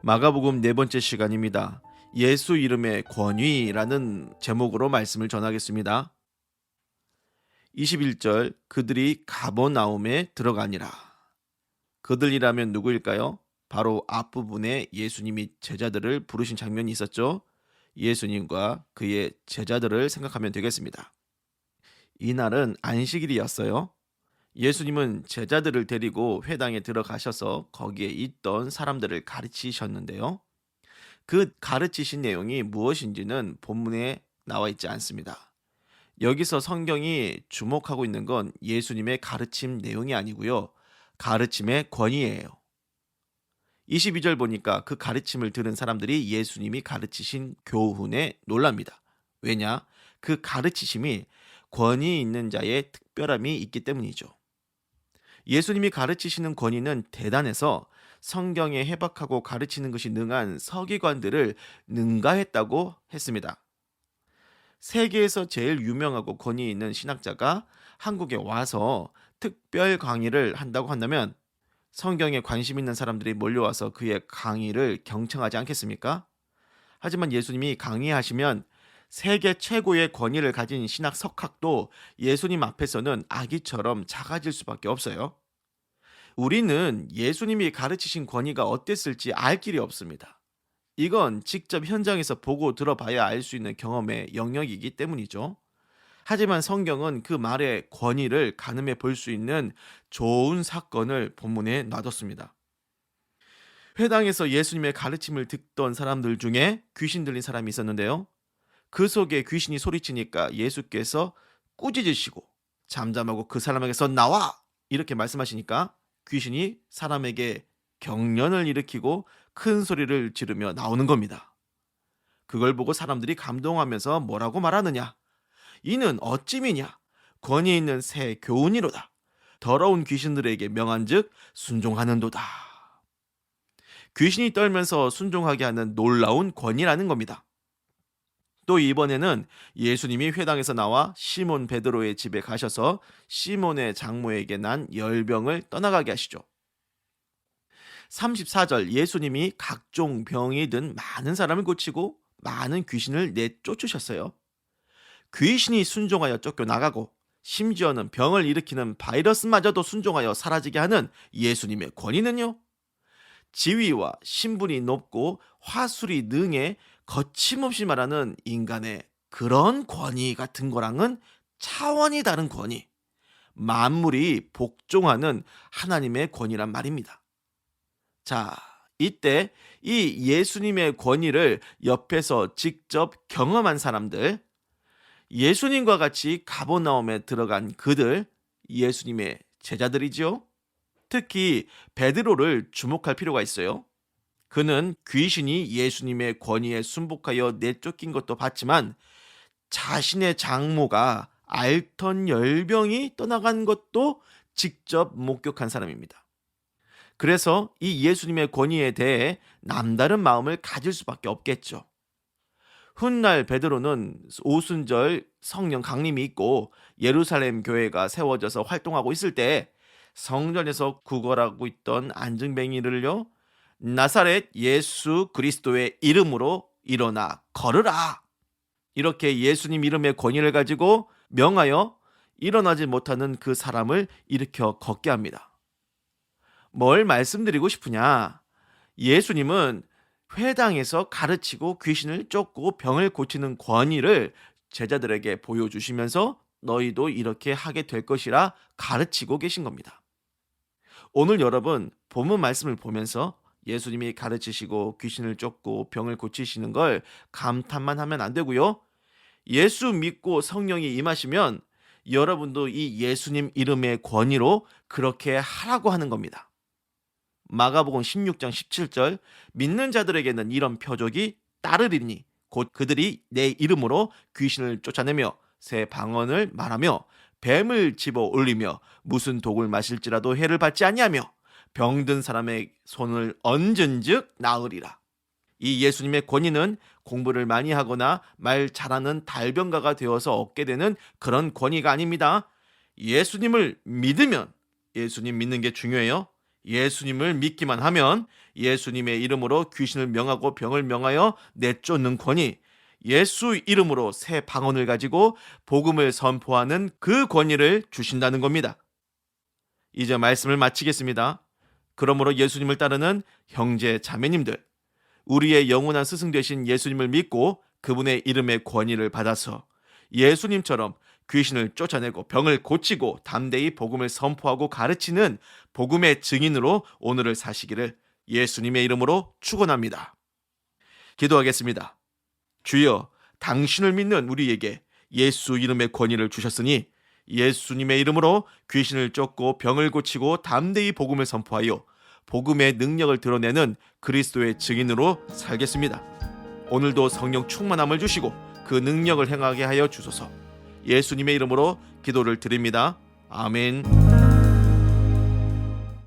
마가복음 네 번째 시간입니다. 예수 이름의 권위라는 제목으로 말씀을 전하겠습니다. 21절 그들이 가버나움에 들어가니라. 그들이라면 누구일까요? 바로 앞부분에 예수님이 제자들을 부르신 장면이 있었죠. 예수님과 그의 제자들을 생각하면 되겠습니다. 이날은 안식일이었어요. 예수님은 제자들을 데리고 회당에 들어가셔서 거기에 있던 사람들을 가르치셨는데요. 그 가르치신 내용이 무엇인지는 본문에 나와 있지 않습니다. 여기서 성경이 주목하고 있는 건 예수님의 가르침 내용이 아니고요. 가르침의 권위예요. 22절 보니까 그 가르침을 들은 사람들이 예수님이 가르치신 교훈에 놀랍니다. 왜냐? 그 가르치심이 권위 있는 자의 특별함이 있기 때문이죠. 예수님이 가르치시는 권위는 대단해서 성경에 해박하고 가르치는 것이 능한 서기관들을 능가했다고 했습니다. 세계에서 제일 유명하고 권위 있는 신학자가 한국에 와서 특별 강의를 한다고 한다면 성경에 관심 있는 사람들이 몰려와서 그의 강의를 경청하지 않겠습니까? 하지만 예수님이 강의하시면 세계 최고의 권위를 가진 신학 석학도 예수님 앞에서는 아기처럼 작아질 수밖에 없어요. 우리는 예수님이 가르치신 권위가 어땠을지 알 길이 없습니다. 이건 직접 현장에서 보고 들어봐야 알 수 있는 경험의 영역이기 때문이죠. 하지만 성경은 그 말의 권위를 가늠해 볼 수 있는 좋은 사건을 본문에 놔뒀습니다. 회당에서 예수님의 가르침을 듣던 사람들 중에 귀신 들린 사람이 있었는데요. 그 속에 귀신이 소리치니까 예수께서 꾸짖으시고 잠잠하고 그 사람에게서 나와! 이렇게 말씀하시니까 귀신이 사람에게 경련을 일으키고 큰 소리를 지르며 나오는 겁니다. 그걸 보고 사람들이 감동하면서 뭐라고 말하느냐? 이는 어찌미냐? 권위 있는 새 교훈이로다. 더러운 귀신들에게 명한즉 순종하는도다. 귀신이 떨면서 순종하게 하는 놀라운 권위라는 겁니다. 또 이번에는 예수님이 회당에서 나와 시몬 베드로의 집에 가셔서 시몬의 장모에게 난 열병을 떠나가게 하시죠. 34절 예수님이 각종 병이 든 많은 사람을 고치고 많은 귀신을 내쫓으셨어요. 귀신이 순종하여 쫓겨나가고 심지어는 병을 일으키는 바이러스마저도 순종하여 사라지게 하는 예수님의 권위는요. 지위와 신분이 높고 화술이 능해 거침없이 말하는 인간의 그런 권위 같은 거랑은 차원이 다른 권위. 만물이 복종하는 하나님의 권위란 말입니다. 자, 이때 이 예수님의 권위를 옆에서 직접 경험한 사람들, 예수님과 같이 가버나움에 들어간 그들, 예수님의 제자들이지요. 특히 베드로를 주목할 필요가 있어요. 그는 귀신이 예수님의 권위에 순복하여 내쫓긴 것도 봤지만 자신의 장모가 앓던 열병이 떠나간 것도 직접 목격한 사람입니다. 그래서 이 예수님의 권위에 대해 남다른 마음을 가질 수밖에 없겠죠. 훗날 베드로는 오순절 성령 강림이 있고 예루살렘 교회가 세워져서 활동하고 있을 때 성전에서 구걸하고 있던 안증뱅이를요, 나사렛 예수 그리스도의 이름으로 일어나 걸으라, 이렇게 예수님 이름의 권위를 가지고 명하여 일어나지 못하는 그 사람을 일으켜 걷게 합니다. 뭘 말씀드리고 싶으냐? 예수님은 회당에서 가르치고 귀신을 쫓고 병을 고치는 권위를 제자들에게 보여주시면서 너희도 이렇게 하게 될 것이라 가르치고 계신 겁니다. 오늘 여러분 본문 말씀을 보면서 예수님이 가르치시고 귀신을 쫓고 병을 고치시는 걸 감탄만 하면 안 되고요. 예수 믿고 성령이 임하시면 여러분도 이 예수님 이름의 권위로 그렇게 하라고 하는 겁니다. 마가복음 16장 17절 믿는 자들에게는 이런 표적이 따르리니 곧 그들이 내 이름으로 귀신을 쫓아내며 새 방언을 말하며 뱀을 집어 올리며 무슨 독을 마실지라도 해를 받지 아니하며 병든 사람의 손을 얹은즉 나으리라. 이 예수님의 권위는 공부를 많이 하거나 말 잘하는 달변가가 되어서 얻게 되는 그런 권위가 아닙니다. 예수님을 믿으면, 예수님 믿는 게 중요해요. 예수님을 믿기만 하면 예수님의 이름으로 귀신을 명하고 병을 명하여 내쫓는 권위, 예수 이름으로 새 방언을 가지고 복음을 선포하는 그 권위를 주신다는 겁니다. 이제 말씀을 마치겠습니다. 그러므로 예수님을 따르는 형제 자매님들, 우리의 영원한 스승 되신 예수님을 믿고 그분의 이름의 권위를 받아서 예수님처럼 귀신을 쫓아내고 병을 고치고 담대히 복음을 선포하고 가르치는 복음의 증인으로 오늘을 사시기를 예수님의 이름으로 축원합니다. 기도하겠습니다. 주여, 당신을 믿는 우리에게 예수 이름의 권위를 주셨으니 예수님의 이름으로 귀신을 쫓고 병을 고치고 담대히 복음을 선포하여 복음의 능력을 드러내는 그리스도의 증인으로 살겠습니다. 오늘도 성령 충만함을 주시고 그 능력을 행하게 하여 주소서. 예수님의 이름으로 기도를 드립니다. 아멘.